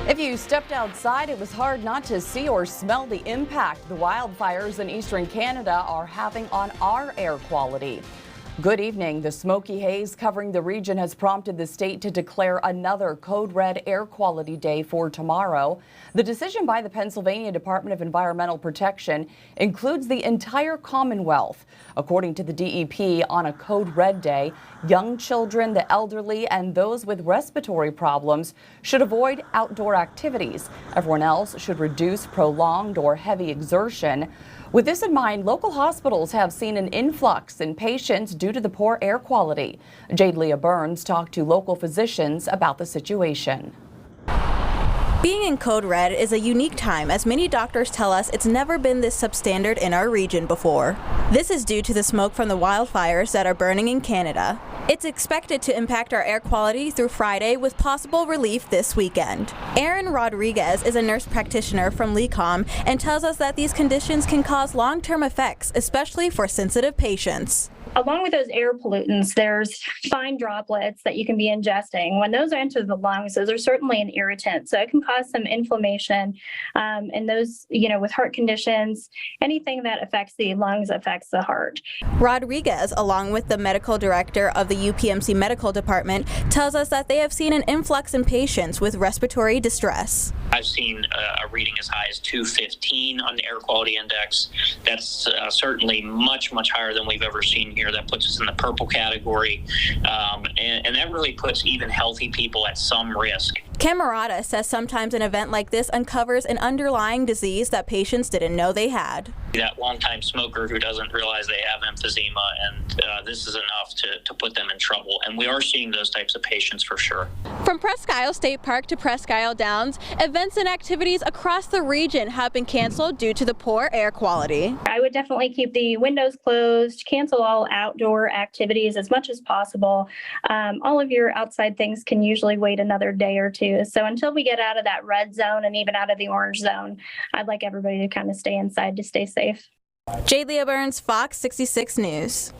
If you stepped outside, it was hard not to see or smell the impact the wildfires in eastern Canada are having on our air quality. Good evening. The smoky haze covering the region has prompted the state to declare another code red air quality day for tomorrow. The decision by the Pennsylvania Department of Environmental Protection includes the entire Commonwealth. According to the DEP, on a code red day, young children, the elderly, and those with respiratory problems should avoid outdoor activities. Everyone else should reduce prolonged or heavy exertion. With this in mind, local hospitals have seen an influx in patients due to the poor air quality. Jade Leah Burns talked to local physicians about the situation. Being in code red is a unique time, as many doctors tell us it's never been this substandard in our region before. This is due to the smoke from the wildfires that are burning in Canada. It's expected to impact our air quality through Friday, with possible relief this weekend. Erin Rodriguez is a nurse practitioner from LECOM and tells us that these conditions can cause long-term effects, especially for sensitive patients. Along with those air pollutants, there's fine droplets that you can be ingesting. When those enter the lungs, those are certainly an irritant. So it can cause some inflammation. And those, with heart conditions, anything that affects the lungs affects the heart. Rodriguez, along with the medical director of the UPMC Medical Department, tells us that they have seen an influx in patients with respiratory distress. I've seen a reading as high as 215 on the air quality index. That's certainly much, much higher than we've ever seen here. That puts us in the purple category, and that really puts even healthy people at some risk. Camerata says sometimes an event like this uncovers an underlying disease that patients didn't know they had. That longtime smoker who doesn't realize they have emphysema, and this is enough to put them in trouble. And we are seeing those types of patients for sure. From Presque Isle State Park to Presque Isle Downs, events and activities across the region have been canceled due to the poor air quality. I would definitely keep the windows closed, cancel all outdoor activities as much as possible. All of your outside things can usually wait another day or two. So until we get out of that red zone and even out of the orange zone, I'd like everybody to kind of stay inside to stay safe. Jade Leah Burns, Fox 66 News.